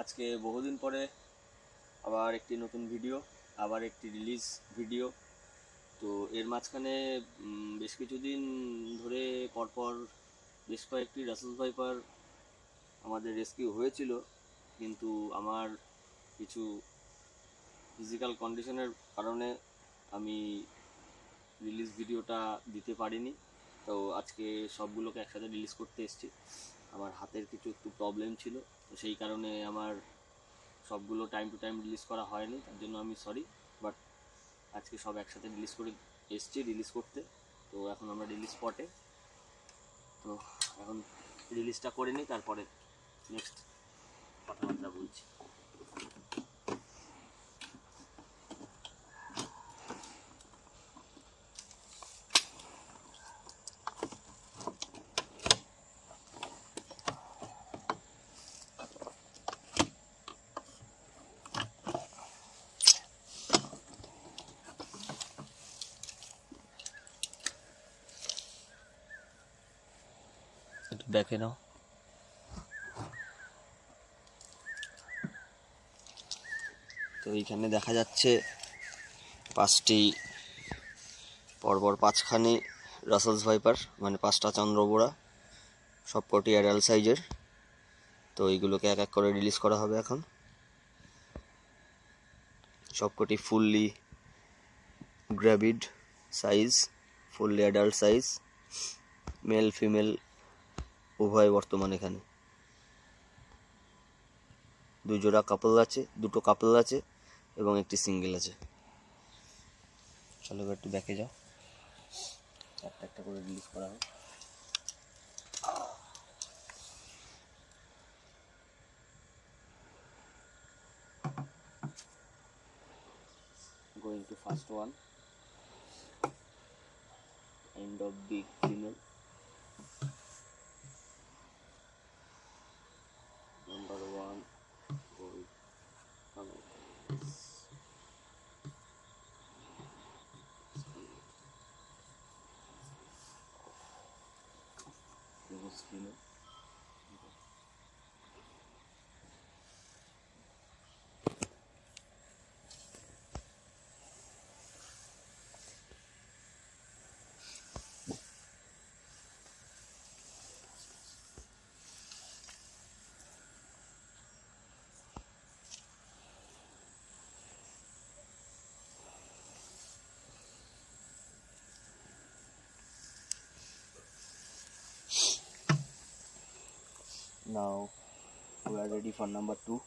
আজকে বহুদিন পরে আবার একটি নতুন ভিডিও, আবার একটি রিলিজ ভিডিও। তো এর মাঝখানে বেশ কিছুদিন ধরে পরপর বেশ কয়েকটি রাসেল ভাইপার আমাদের রেস্কিউ হয়েছিল, কিন্তু আমার কিছু ফিজিক্যাল কন্ডিশনের কারণে আমি রিলিজ ভিডিওটা দিতে পারিনি। তো আজকে সবগুলোকে একসাথে রিলিজ করতে এসেছি। আমার হাতের কিছু একটু প্রবলেম ছিল, তো সেই কারণে আমার সবগুলো টাইম টু টাইম রিলিজ করা হয়নি, তার জন্য আমি সরি। বাট আজকে সব একসাথে রিলিজ করে এসছি রিলিজ করতে। তো এখন আমরা রিলিজ স্পটে, তো এখন রিলিজটা করে নিই, তারপরে নেক্সট কথাবার্তা বলছি। দেখে নাও, তো এইখানে দেখা যাচ্ছে পাঁচটি পরপর পাঁচখানি রাসেলস ভাইপার, মানে পাঁচটা চন্দ্রবোড়া, সবকটি অ্যাডাল্ট সাইজের। তো এইগুলোকে এক এক করে রিলিজ করা হবে এখন। সবকটি fully gravid size, fully adult size, male female উভয় বর্তমান এখানে। দুটো কাপল আছে এবং একটি সিঙ্গেল আছে। চলো এবার একটু ব্যাকে যাও, একটা একটা করে রিলিজ করা হোক। Going to first one, end of big female, number one, going coming. Female. Now we are ready for number two.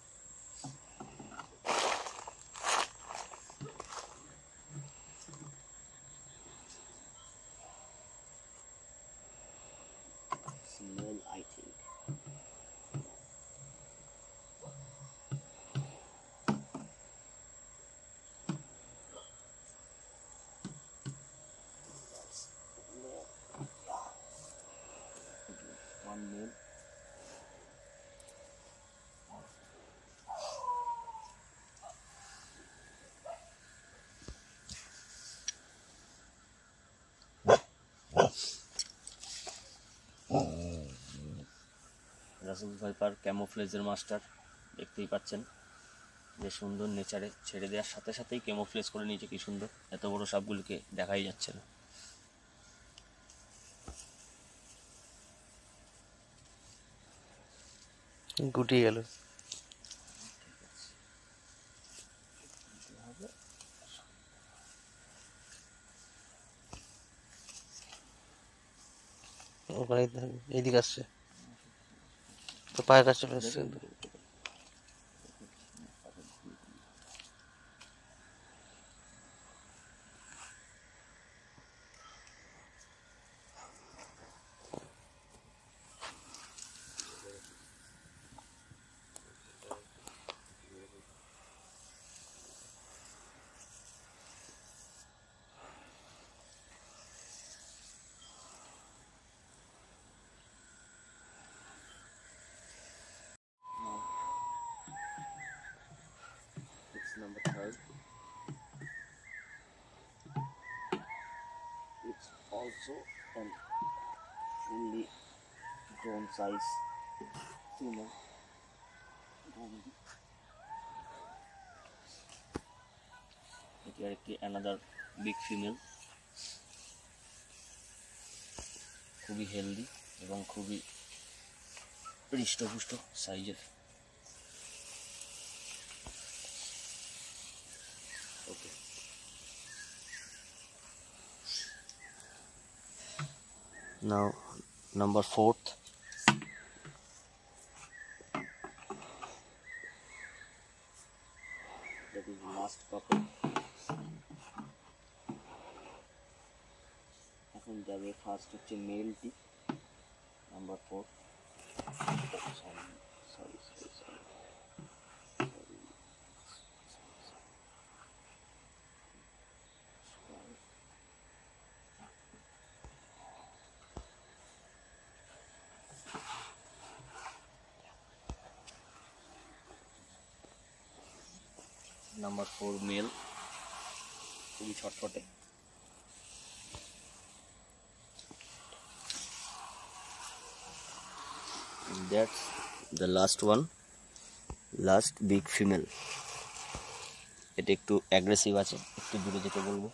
Smell, I think. One male. Russell viper ক্যামোফ্লেজের মাস্টার, দেখতেই পাচ্ছেন যে সুন্দর নেচারে ছেড়ে দেওয়ার সাথে সাথেই ক্যামোফ্লেজ করে নিয়েছে। কি সুন্দর, এত বড় সাপগুলোকে দেখাই যাচ্ছে না। গুটিয়ে গেল। ওখানে এইদিকে আসছে, তো পায়ের কাছে চলে এসছে। Number third, it's also an fully grown size female. এর একটি অ্যানাদার বিগ ফিমেল, খুবই হেলদি এবং খুবই হৃষ্টপুষ্ট সাইজের। Okay, now number 4th, that is last couple. এখন যাবে ফার্স্ট হচ্ছে মেলটি, নাম্বার 4। সরি নাম্বার 4 মেল, খুবই ছটফটে। That's the last one, last big female. এটা একটু অ্যাগ্রেসিভ আছে, একটু দূরে যেতে বলবো।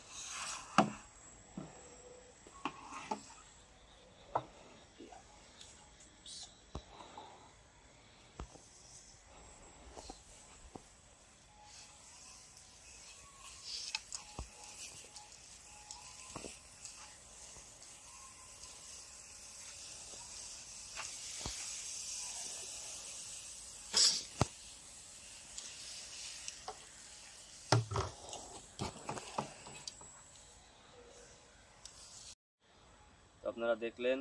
আপনারা দেখলেন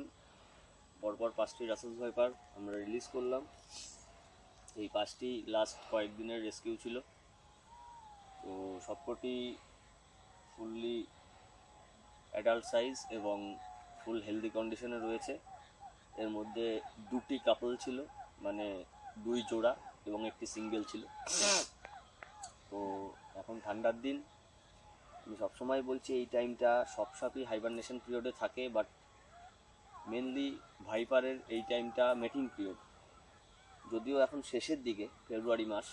পরপর 5টি রাসেলস ভাইপার আমরা রিলিজ করলাম। এই 5টি লাস্ট কয়েকদিনের রেস্কিউ ছিল। তো সবকটি ফুললি অ্যাডাল্ট সাইজ এবং ফুল হেলদি কন্ডিশনে রয়েছে। এর মধ্যে 2টি কাপল ছিল, মানে 2 জোড়া এবং একটি সিঙ্গেল ছিল। তো এখন ঠান্ডার দিন, আমি সবসময় বলছি এই টাইমটা সব সাপই হাইবারনেশন পিরিয়ডে থাকে, বাট মেনলি ভাইপারের এই টাইমটা মেটিং পিরিয়ড। যদিও এখন শেষের দিকে, ফেব্রুয়ারি মাস,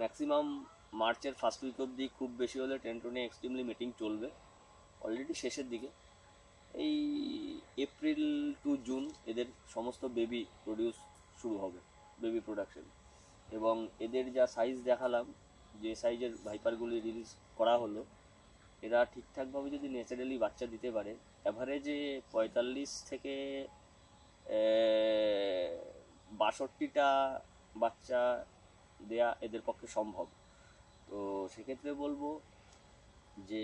ম্যাক্সিমাম মার্চের ফার্স্ট উইক অবধি, খুব বেশি হলে 10 to 9 এক্সট্রিমলি মিটিং চলবে। অলরেডি শেষের দিকে, এই এপ্রিল টু জুন এদের সমস্ত বেবি প্রডিউস শুরু হবে, বেবি প্রোডাকশন। এবং এদের যা সাইজ দেখালাম, যে সাইজের ভাইপারগুলি রিলিজ করা হলো, এরা ঠিকঠাকভাবে যদি ন্যাচারালি বাচ্চা দিতে পারে, অ্যাভারেজে 45 থেকে 62টা বাচ্চা দেয়া এদের পক্ষে সম্ভব। তো সেক্ষেত্রে বলবো যে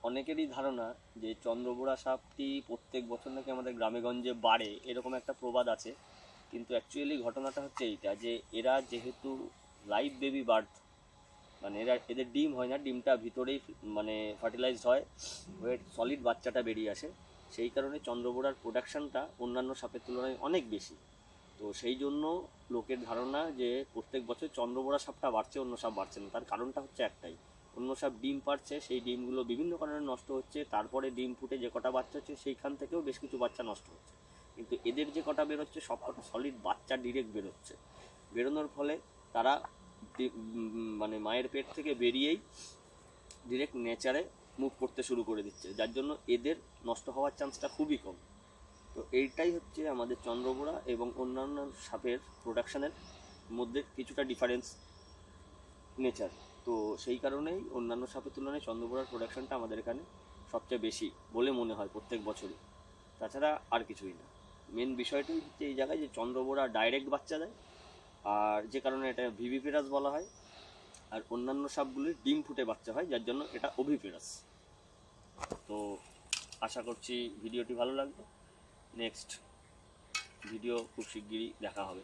অনেকেরই ধারণা যে চন্দ্রবোড়া সাপটি প্রত্যেক বছর নাকি আমাদের গ্রামেগঞ্জে বাড়ে, এরকম একটা প্রবাদ আছে। কিন্তু অ্যাকচুয়ালি ঘটনাটা হচ্ছে এইটা, যে এরা যেহেতু লাইভ বেবি বার্থ, মানে এদের ডিম হয় না, ডিমটা ভিতরেই মানে ফার্টিলাইজড হয়, হয়ে সলিড বাচ্চাটা বেরিয়ে আসে। সেই কারণে চন্দ্রবোড়ার প্রোডাকশানটা অন্যান্য সাপের তুলনায় অনেক বেশি। তো সেই জন্য লোকের ধারণা যে প্রত্যেক বছর চন্দ্রবোড়া সাপটা বাড়ছে, অন্য সাপ বাড়ছে না। তার কারণটা হচ্ছে একটাই, অন্য সাপ ডিম পাড়ছে, সেই ডিমগুলো বিভিন্ন কারণে নষ্ট হচ্ছে, তারপরে ডিম ফুটে যে কটা বাচ্চা হচ্ছে সেইখান থেকেও বেশ কিছু বাচ্চা নষ্ট হচ্ছে। কিন্তু এদের যে কটা বেরোচ্ছে সব কটা সলিড বাচ্চা ডিরেক্ট বেরোচ্ছে। বেরোনোর ফলে তারা মানে মায়ের পেট থেকে বেরিয়েই ডিরেক্ট নেচারে মুভ করতে শুরু করে দিচ্ছে, যার জন্য এদের নষ্ট হওয়ার চান্সটা খুবই কম। তো এইটাই হচ্ছে আমাদের চন্দ্রবোড়া এবং অন্যান্য সাপের প্রোডাকশানের মধ্যে কিছুটা ডিফারেন্স নেচার। তো সেই কারণেই অন্যান্য সাপের তুলনায় চন্দ্রবোড়ার প্রোডাকশানটা আমাদের এখানে সবচেয়ে বেশি বলে মনে হয় প্রত্যেক বছরই। তাছাড়া আর কিছুই না। মেন বিষয়টাই হচ্ছে এই জায়গায় যে চন্দ্রবোড়া ডাইরেক্ট বাচ্চা দেয়, আর যে কারণে এটা ভিভিপিরাস বলা হয়, আর অন্যান্য সাপগুলির ডিম ফুটে বাচ্চা হয়, যার জন্য এটা ওভিপিরাস। তো আশা করছি ভিডিওটি ভালো লাগবে। নেক্সট ভিডিও খুব শিগগিরই দেখা হবে।